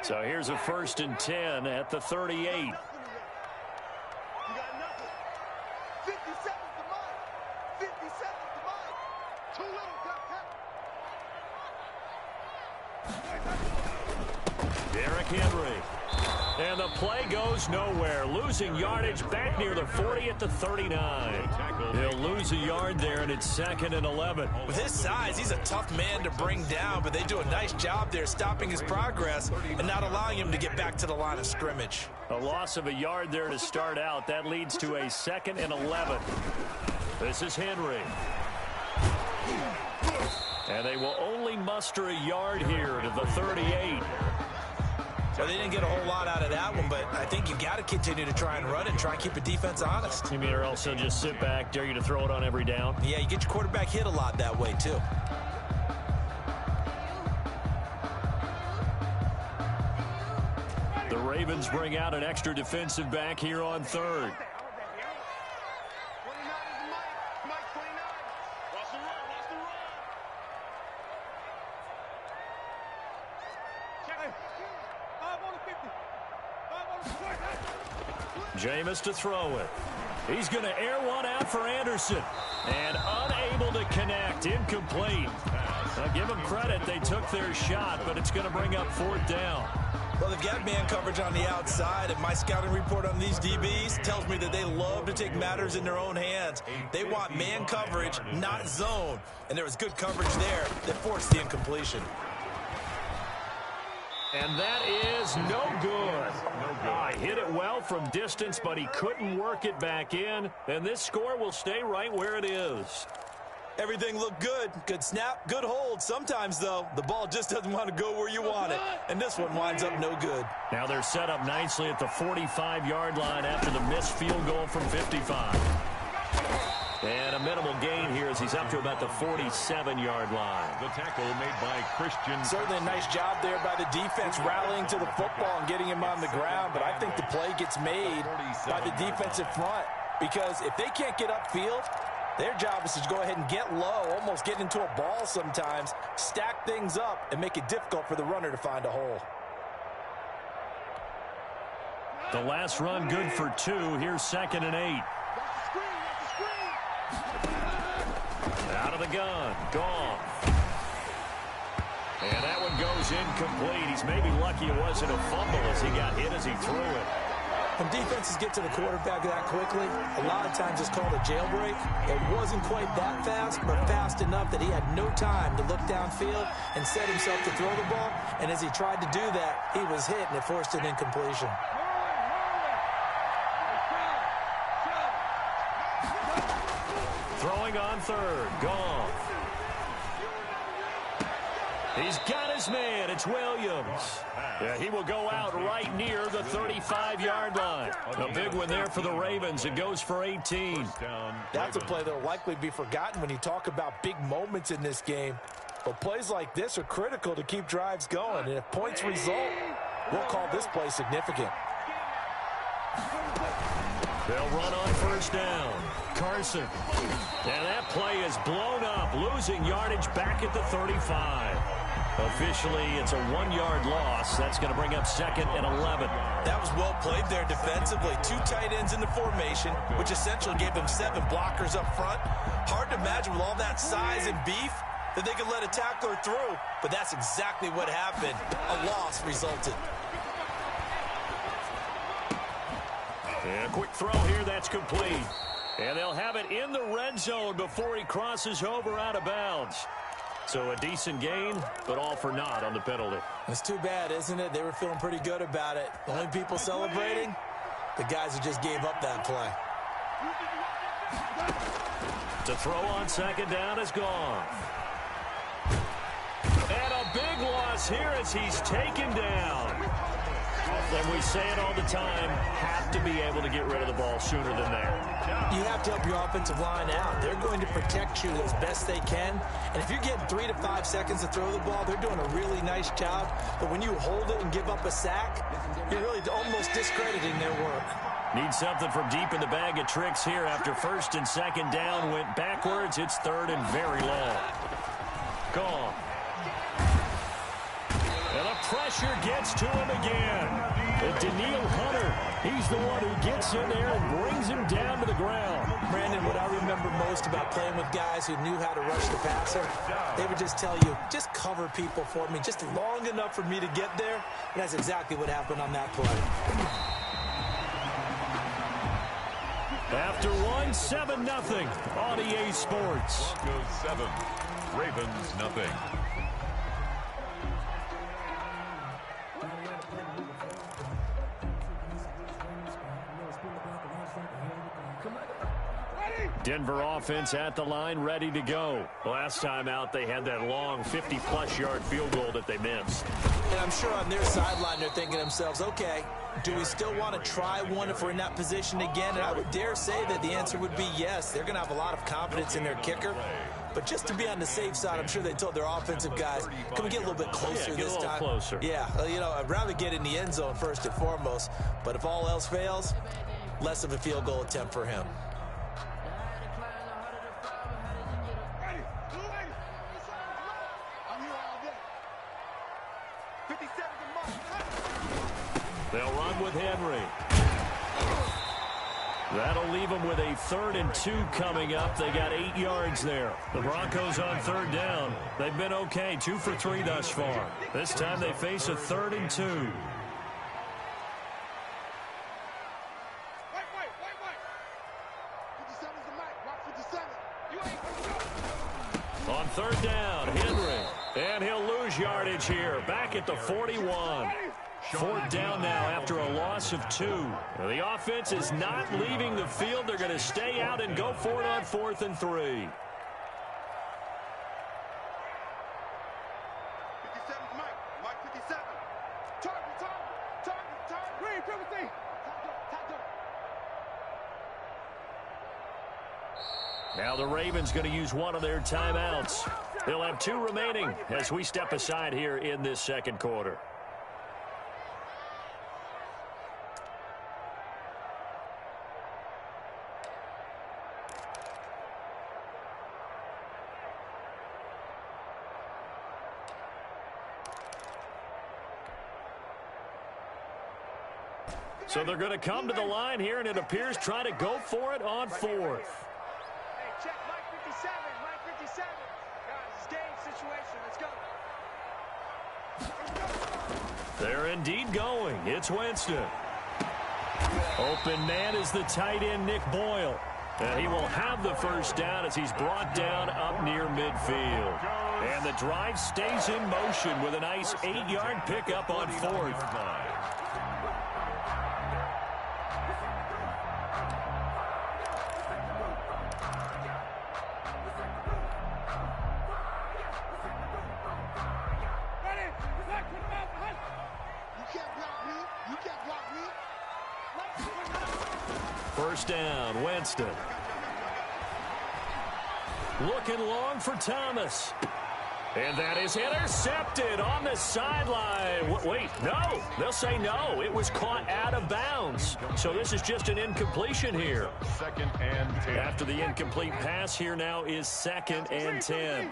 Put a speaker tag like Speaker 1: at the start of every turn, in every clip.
Speaker 1: So here's a 1st and 10 at the 38. Derrick Henry. And the play goes nowhere. Losing yardage back near the 40 at the 39. He'll lose a yard there, and it's 2nd and 11.
Speaker 2: With his size, he's a tough man to bring down, but they do a nice job there stopping his progress and not allowing him to get back to the line of scrimmage.
Speaker 1: A loss of a yard there to start out. That leads to a 2nd and 11. This is Henry. And they will only muster a yard here to the 38.
Speaker 2: Well, they didn't get a whole lot out of that one, but I think you got to continue to try and run it and try and keep the defense honest.
Speaker 1: You mean or else they'll just sit back, dare you to throw it on every down?
Speaker 2: Yeah, you get your quarterback hit a lot that way, too.
Speaker 1: The Ravens bring out an extra defensive back here on 3rd. Jameis to throw it. He's going to air one out for Anderson. And unable to connect. Incomplete. Now give them credit. They took their shot, but it's going to bring up 4th down.
Speaker 2: Well, they've got man coverage on the outside, and my scouting report on these DBs tells me that they love to take matters in their own hands. They want man coverage, not zone. And there was good coverage there that forced the incompletion.
Speaker 1: And that is no good. He hit it well from distance, but he couldn't work it back in. And this score will stay right where it is.
Speaker 2: Everything looked good. Good snap, good hold. Sometimes, though, the ball just doesn't want to go where you want it. And this one winds up no good.
Speaker 1: Now they're set up nicely at the 45-yard line after the missed field goal from 55. And a minimal gain here as he's up to about the 47-yard line.
Speaker 3: The tackle made by Christian.
Speaker 2: Certainly a nice job there by the defense rallying to the football and getting him on the ground. But I think the play gets made by the defensive front. Because if they can't get upfield, their job is to go ahead and get low, almost get into a ball sometimes, stack things up, and make it difficult for the runner to find a hole.
Speaker 1: The last run good for 2. Here's 2nd and 8. Out of the gun. Gone. And that one goes incomplete. He's maybe lucky it wasn't a fumble as he got hit as he threw it.
Speaker 2: When defenses get to the quarterback that quickly, a lot of times it's called a jailbreak. It wasn't quite that fast, but fast enough that he had no time to look downfield and set himself to throw the ball. And as he tried to do that, he was hit, and it forced an incompletion.
Speaker 1: Throwing on 3rd. Gone. He's got his man. It's Williams. Yeah, he will go out right near the 35-yard line. A big one there for the Ravens. It goes for 18.
Speaker 2: That's a play that will likely be forgotten when you talk about big moments in this game. But plays like this are critical to keep drives going. And if points result, we'll call this play significant.
Speaker 1: They'll run on 1st down. Carson. And that play is blown up, losing yardage back at the 35. Officially, it's a 1-yard loss. That's going to bring up 2nd and 11.
Speaker 2: That was well played there defensively. 2 tight ends in the formation, which essentially gave them 7 blockers up front. Hard to imagine with all that size and beef that they could let a tackler through, but that's exactly what happened. A loss resulted.
Speaker 1: And a quick throw here, that's complete. And they'll have it in the red zone before he crosses over out of bounds. So a decent gain, but all for naught on the penalty.
Speaker 2: It's too bad, isn't it? They were feeling pretty good about it. The only people celebrating, the guys who just gave up that play.
Speaker 1: To throw on 2nd down is gone. And a big loss here as he's taken down. And we say it all the time, have to be able to get rid of the ball sooner than that.
Speaker 2: You have to help your offensive line out. They're going to protect you as best they can. And if you're getting 3 to 5 seconds to throw the ball, they're doing a really nice job. But when you hold it and give up a sack, you're really almost discrediting their work.
Speaker 1: Need something from deep in the bag of tricks here after 1st and 2nd down went backwards. It's 3rd and very long. Gone. And a pressure gets to him again. And Daniil Hunter, he's the one who gets in there and brings him down to the ground.
Speaker 2: Brandon, what I remember most about playing with guys who knew how to rush the passer, they would just tell you, just cover people for me, just long enough for me to get there. And that's exactly what happened on that play.
Speaker 1: After one, 7-0 on EA Sports.
Speaker 3: Broncos 7, Ravens nothing.
Speaker 1: Denver offense at the line, ready to go. Last time out, they had that long 50-plus yard field goal that they missed.
Speaker 2: And I'm sure on their sideline, they're thinking to themselves, okay, do we still want to try one if we're in that position again? And I would dare say that the answer would be yes. They're going to have a lot of confidence in their kicker. But just to be on the safe side, I'm sure they told their offensive guys, can we get a little bit closer this time?
Speaker 1: Closer.
Speaker 2: Yeah, you know, I'd rather get in the end zone first and foremost. But if all else fails, less of a field goal attempt for him.
Speaker 1: They'll run with Henry. That'll leave them with a 3rd and 2 coming up. They got 8 yards there. The Broncos on 3rd down. They've been okay, 2 for 3 thus far. This time they face a 3rd and 2. On 3rd down, Henry. And he'll lose yardage here. Back at the 41. 4th down now after a loss of 2. The offense is not leaving the field. They're going to stay out and go for it on 4th and 3. Now the Ravens going to use one of their timeouts. They'll have 2 remaining as we step aside here in this second quarter. So they're going to come to the line here, and it appears trying to go for it on 4th.
Speaker 4: Hey, check Mike 57. Mike 57. Guys, it's game situation. Let's go.
Speaker 1: They're indeed going. It's Winston. Open man is the tight end, Nick Boyle. And he will have the first down as he's brought down up near midfield. And the drive stays in motion with a nice 8-yard pickup on 4th. First down, Winston. Looking long for Thomas. And that is intercepted on the sideline. Wait, no. They'll say no. It was caught out of bounds. So this is just an incompletion here.
Speaker 3: 2nd and 10.
Speaker 1: After the incomplete pass, here now is 2nd and 10.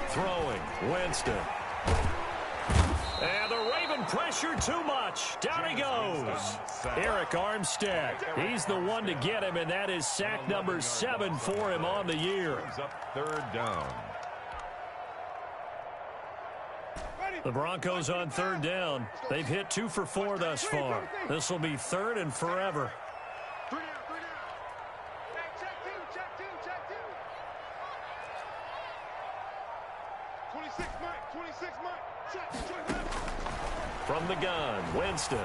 Speaker 1: Throwing, Winston. And the Raven pressure too much. Down he goes. Eric Armstead. He's the one to get him, and that is sack number 7 for him on the year.
Speaker 3: Up 3rd down.
Speaker 1: The Broncos on 3rd down. They've hit 2 for 4 thus far. This will be 3rd and forever. From the gun, Winston.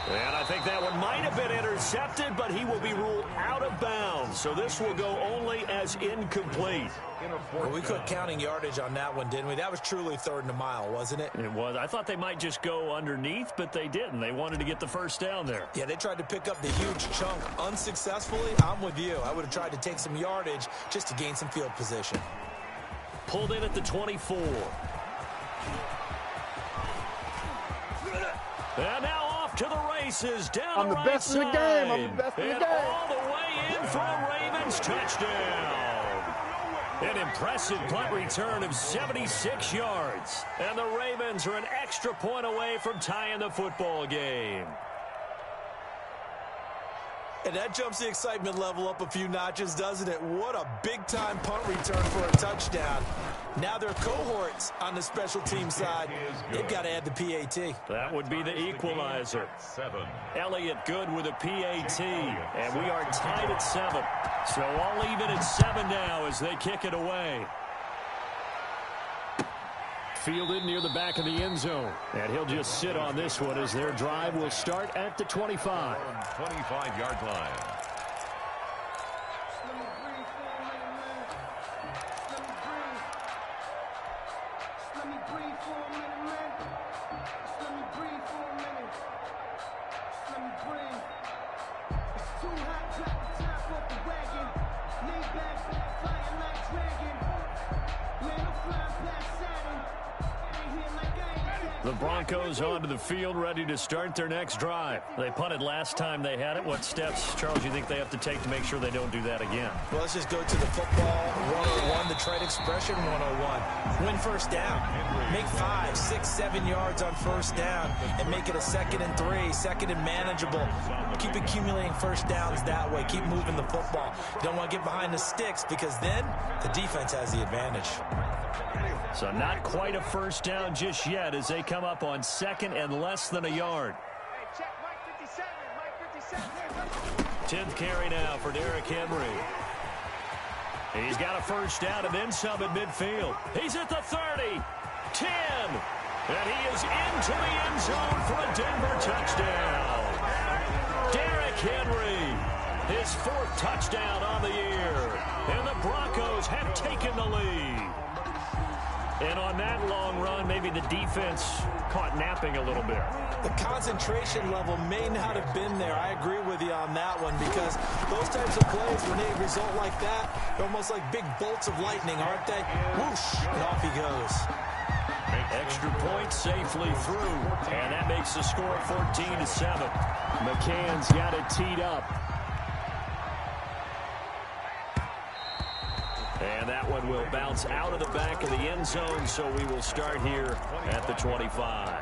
Speaker 1: And I think that one might have been intercepted, but he will be ruled out of bounds. So this will go only as incomplete.
Speaker 2: Well, we quit counting yardage on that one, didn't we? That was truly 3rd and a mile, wasn't it?
Speaker 1: It was. I thought they might just go underneath, but they didn't. They wanted to get the first down there.
Speaker 2: Yeah, they tried to pick up the huge chunk unsuccessfully. I'm with you. I would have tried to take some yardage just to gain some field position.
Speaker 1: Pulled in at the 24. And now off to the races down
Speaker 5: I'm the
Speaker 1: right
Speaker 5: best in the game. I'm the best in the
Speaker 1: and
Speaker 5: game.
Speaker 1: all the way in for a Ravens touchdown. An impressive punt return of 76 yards. And the Ravens are an extra point away from tying the football game.
Speaker 2: And that jumps the excitement level up a few notches, doesn't it? What a big-time punt return for a touchdown. Now their cohorts on the special team side, they've got to add the PAT.
Speaker 1: That would be the equalizer.
Speaker 3: 7.
Speaker 1: Elliott good with a PAT. And we are tied at 7. So all even at 7 now as they kick it away. Fielded near the back of the end zone. And he'll just sit on this one as their drive will start at the 25.
Speaker 3: 25-yard line.
Speaker 1: The Broncos onto the field, ready to start their next drive. They punted last time they had it. What steps, Charles, you think they have to take to make sure they don't do that again?
Speaker 2: Well, let's just go to the football 101, the trade expression 101. Win first down. Make 5, 6, 7 yards on first down and make it a 2nd and 3, 2nd and manageable. Keep accumulating first downs that way. Keep moving the football. You don't want to get behind the sticks because then the defense has the advantage.
Speaker 1: So not quite a first down just yet as they come up on 2nd and less than a yard.
Speaker 4: Hey, check Mike 57, Mike 57.
Speaker 1: 10th carry now for Derrick Henry. He's got a first down and then some at midfield. He's at the 30, 10, and he is into the end zone for a Denver touchdown. Derrick Henry, his 4th touchdown on the year, and the Broncos have taken the lead. And on that long run, maybe the defense caught napping a little bit.
Speaker 2: The concentration level may not have been there. I agree with you on that one because those types of plays, when they result like that, they're almost like big bolts of lightning, aren't they? Whoosh, and off he goes.
Speaker 1: Extra point safely through, and that makes the score 14-7. McCann's got it teed up. And that one will bounce out of the back of the end zone, so we will start here at the 25.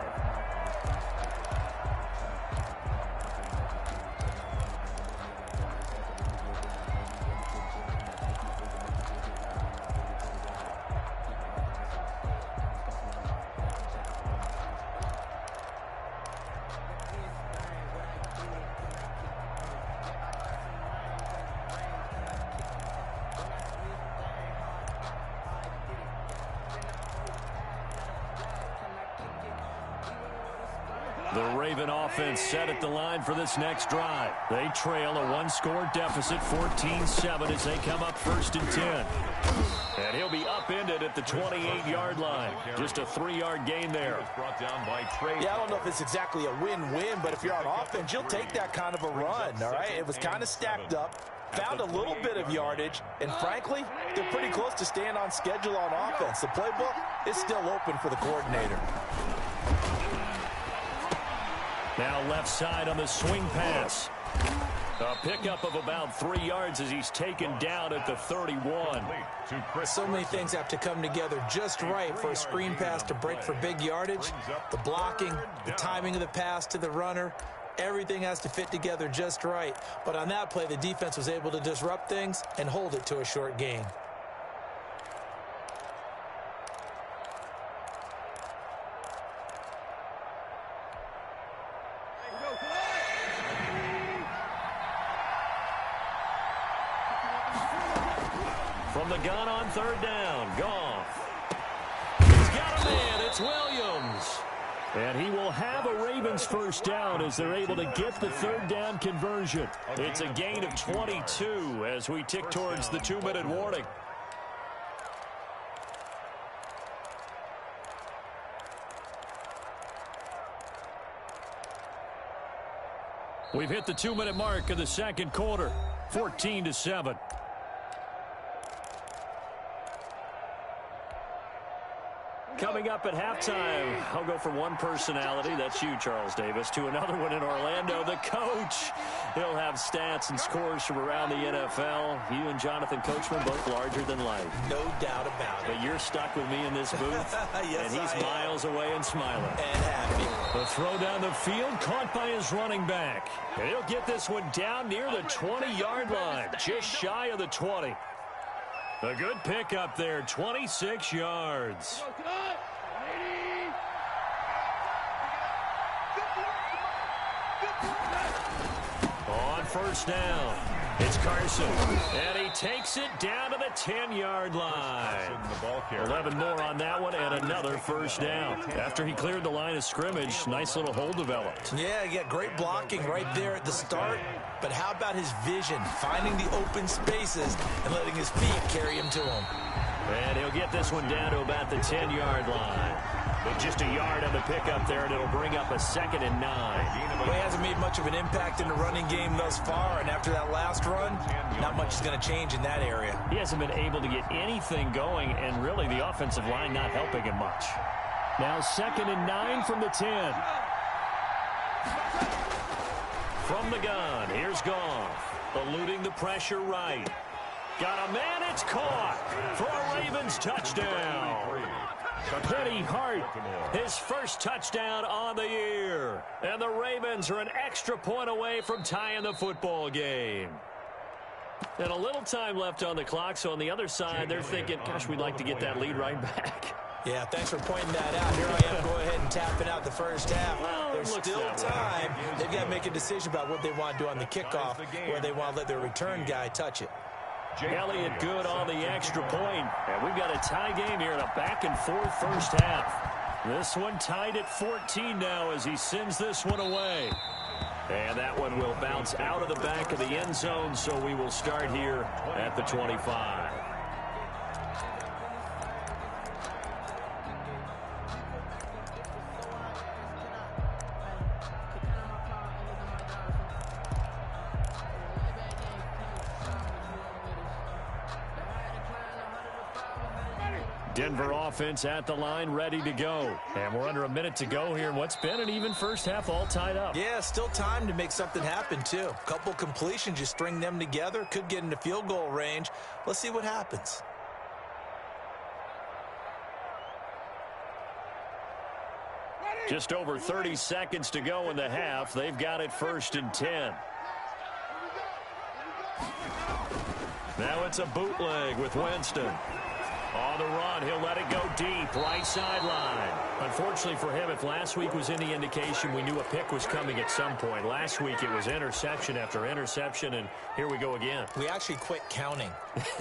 Speaker 1: The Raven offense set at the line for this next drive. They trail a one-score deficit, 14-7, as they come up 1st and 10. And he'll be upended at the 28-yard line. Just a 3-yard gain there.
Speaker 2: Yeah, I don't know if it's exactly a win-win, but if you're on offense, you'll take that kind of a run, all right? It was kind of stacked up, found a little bit of yardage, and frankly, they're pretty close to staying on schedule on offense. The playbook is still open for the coordinator.
Speaker 1: Now left side on the swing pass. A pickup of about 3 yards as he's taken down at the 31.
Speaker 2: So many things have to come together just right for a screen pass to break for big yardage. The blocking, the timing of the pass to the runner, everything has to fit together just right. But on that play, the defense was able to disrupt things and hold it to a short gain.
Speaker 1: From the gun on 3rd down, Goff. He's got a man, it's Williams. And he will have a Ravens first down as they're able to get the 3rd down conversion. It's a gain of 22 as we tick towards the 2-minute warning. We've hit the 2-minute mark of the 2nd quarter, 14-7. Coming up at halftime, I'll go from one personality, that's you, Charles Davis, to another one in Orlando, the coach. He'll have stats and scores from around the NFL. You and Jonathan Coachman, both larger than life.
Speaker 2: No doubt about it.
Speaker 1: But you're stuck with me in this booth,
Speaker 2: yes,
Speaker 1: and he's miles away and smiling.
Speaker 2: And happy.
Speaker 1: The throw down the field, caught by his running back. And he'll get this one down near the 20-yard line, just shy of the 20. A good pickup there, 26 yards. On first down, it's Carson, and he takes it down to the 10-yard line. 11 more on that one, and another first down. After he cleared the line of scrimmage, nice little hole developed.
Speaker 2: Yeah, great blocking right there at the start. But how about his vision, finding the open spaces and letting his feet carry him to him?
Speaker 1: And he'll get this one down to about the 10-yard line. But just a yard on the pickup there, and it'll bring up a 2nd and 9.
Speaker 2: Well, he hasn't made much of an impact in the running game thus far, and after that last run, not much is going to change in that area.
Speaker 1: He hasn't been able to get anything going, and really the offensive line not helping him much. Now 2nd and 9 from the 10. From the gun, here's Goff, eluding the pressure right. Got a man, it's caught for a Ravens touchdown. Kenny Hart, his first touchdown on the year. And the Ravens are an extra point away from tying the football game. And a little time left on the clock, so on the other side, they're thinking, gosh, we'd like to get that lead right back.
Speaker 2: Yeah, thanks for pointing that out. Here I am, go ahead and tapping out the first half. There's still time. They've got to make a decision about what they want to do on the kickoff, where they want to let their return guy touch it.
Speaker 1: Elliott good on the extra point. And we've got a tie game here in a back-and-forth first half. This one tied at 14 now as he sends this one away. And that one will bounce out of the back of the end zone, so we will start here at the 25. Denver offense at the line, ready to go. And we're under a minute to go here in what's been an even first half, all tied up.
Speaker 2: Yeah, still time to make something happen, too. A couple completions, you string them together, could get into field goal range. Let's see what happens.
Speaker 1: Just over 30 seconds to go in the half. They've got it 1st and 10. Now it's a bootleg with Winston. On the run, he'll let it go deep, right sideline. Unfortunately for him, if last week was any indication, we knew a pick was coming at some point. Last week it was interception after interception, and here we go again.
Speaker 2: We actually quit counting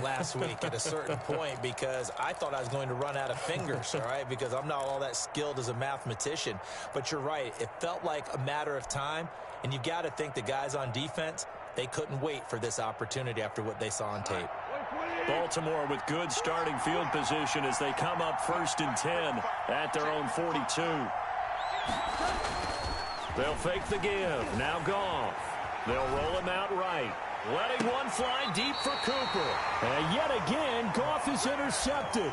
Speaker 2: last week at a certain point because I thought I was going to run out of fingers, all right, because I'm not all that skilled as a mathematician. But you're right, it felt like a matter of time, and you've got to think the guys on defense, they couldn't wait for this opportunity after what they saw on tape.
Speaker 1: Baltimore with good starting field position as they come up 1st and 10 at their own 42. They'll fake the give. Now Goff. They'll roll him out right. Letting one fly deep for Cooper. And yet again, Goff is intercepted.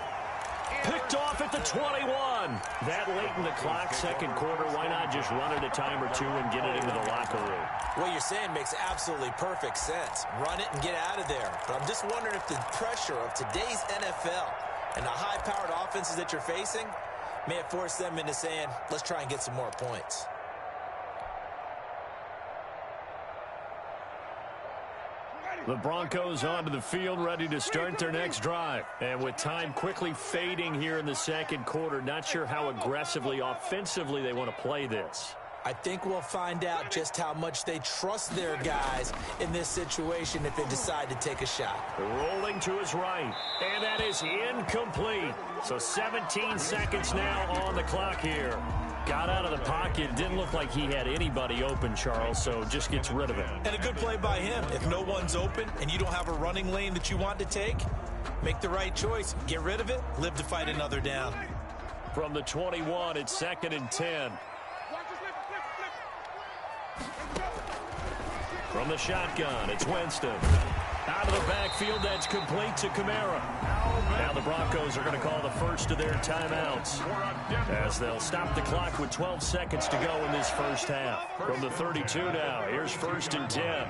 Speaker 1: Picked off at the 21. That late in the clock, second quarter, why not just run it a time or two and get it into the locker room?
Speaker 2: What you're saying makes absolutely perfect sense. Run it and get out of there. But I'm just wondering if the pressure of today's NFL and the high-powered offenses that you're facing may have forced them into saying, let's try and get some more points.
Speaker 1: The Broncos onto the field, ready to start their next drive. And with time quickly fading here in the second quarter, not sure how aggressively, offensively they want to play this.
Speaker 2: I think we'll find out just how much they trust their guys in this situation if they decide to take a shot.
Speaker 1: Rolling to his right, and that is incomplete. So 17 seconds now on the clock here. Got out of the pocket. Didn't look like he had anybody open, Charles, so just gets rid of it.
Speaker 2: And a good play by him. If no one's open and you don't have a running lane that you want to take, make the right choice. Get rid of it. Live to fight another down.
Speaker 1: From the 21, it's 2nd and 10. From the shotgun, it's Winston. Out of Out of the backfield, that's complete to Kamara. Now the Broncos are going to call the first of their timeouts as they'll stop the clock with 12 seconds to go in this first half. From the 32 now, here's 1st and 10.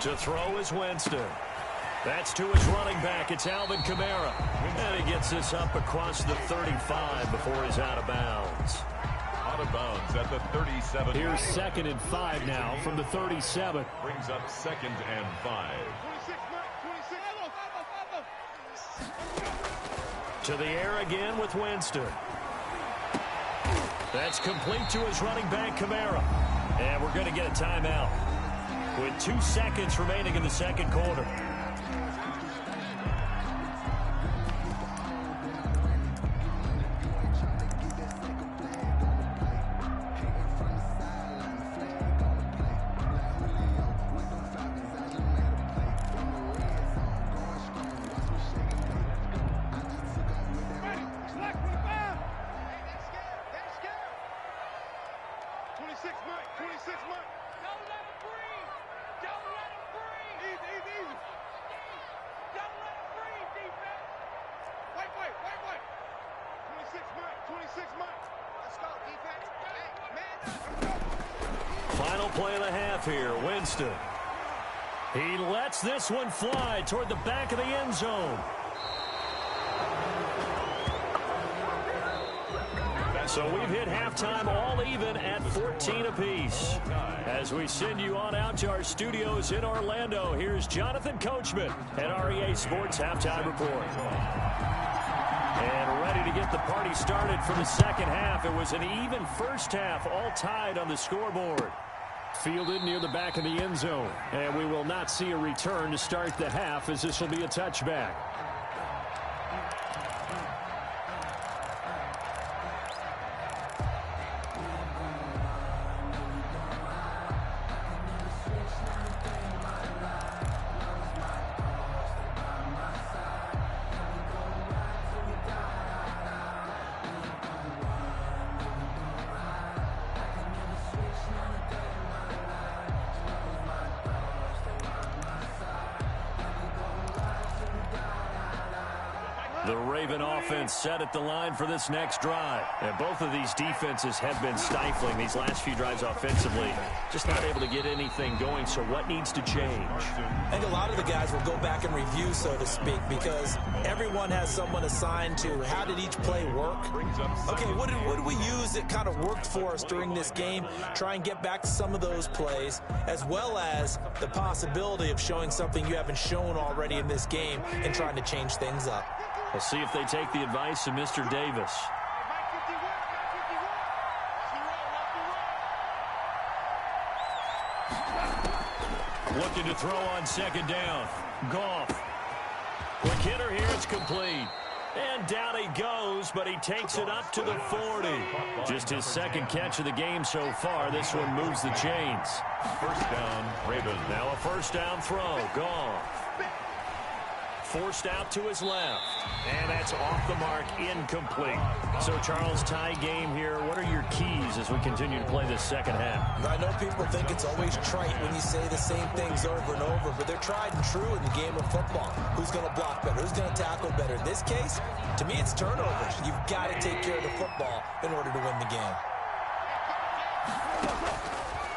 Speaker 1: To throw is Winston. That's to his running back. It's Alvin Kamara. And he gets this up across the 35 before he's out of bounds.
Speaker 3: Out of bounds at the 37.
Speaker 1: Here's 2nd and 5 now from the 37.
Speaker 3: Brings up 2nd and 5.
Speaker 1: To the air again with Winston. That's complete to his running back, Kamara. And we're going to get a timeout with 2 seconds remaining in the second quarter. Final play of the half here, Winston. He lets this one fly toward the back of the end zone. So we've hit halftime all even at 14 apiece. As we send you on out to our studios in Orlando, here's Jonathan Coachman at REA Sports Halftime Report. And ready to get the party started for the second half. It was an even first half, all tied on the scoreboard. Fielded near the back of the end zone. And we will not see a return to start the half, as this will be a touchback. The Raven offense set at the line for this next drive. And both of these defenses have been stifling these last few drives offensively. Just not able to get anything going, so what needs to change?
Speaker 2: I think a lot of the guys will go back and review, so to speak, because everyone has someone assigned to how did each play work. Okay, what did we use that kind of worked for us during this game? Try and get back to some of those plays, as well as the possibility of showing something you haven't shown already in this game and trying to change things up.
Speaker 1: We'll see if they take the advice of Mr. Davis. Looking to throw on second down. Goff. Quick hitter here, it's complete. And down he goes, but he takes it up to the 40. Just his second catch of the game so far. This one moves the chains.
Speaker 3: First down, Ravens.
Speaker 1: Now a first down throw. Goff. Forced out to his left. And that's off the mark, incomplete. So, Charles, tie game here. What are your keys as we continue to play this second half?
Speaker 2: I know people think it's always trite when you say the same things over and over, but they're tried and true in the game of football. Who's going to block better? Who's going to tackle better? In this case, to me, it's turnovers. You've got to take care of the football in order to win the game.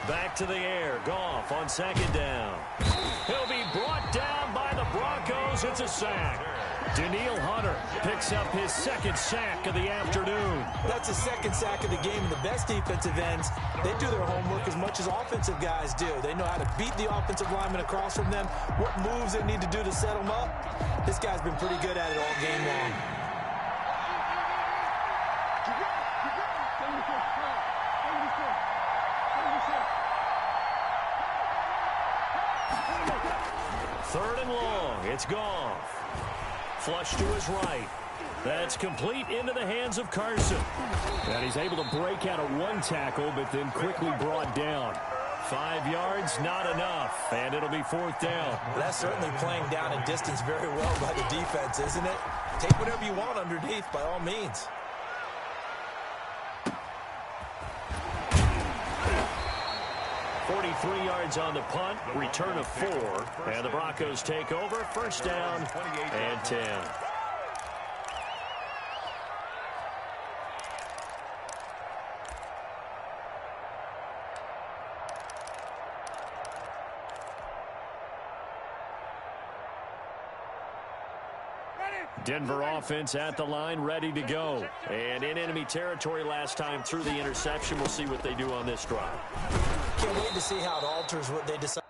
Speaker 1: Back to the air. Goff on second down. He'll be brought down by the Broncos. It's a sack. Daniil Hunter picks up his second sack of the afternoon.
Speaker 2: That's the second sack of the game. And the best defensive ends, they do their homework as much as offensive guys do. They know how to beat the offensive lineman across from them, what moves they need to do to set them up. This guy's been pretty good at it all game long.
Speaker 1: Third and long. It's Goff. Flush to his right. That's complete into the hands of Carson. And he's able to break out of one tackle, but then quickly brought down. 5 yards, not enough. And it'll be fourth down.
Speaker 2: That's certainly playing down in distance very well by the defense, isn't it? Take whatever you want underneath, by all means.
Speaker 1: 43 yards on the punt, return of 4, and the Broncos take over, first down and 10. Denver offense at the line, ready to go. And in enemy territory last time through the interception. We'll see what they do on this drive.
Speaker 2: Can't wait to see how it alters what they decide.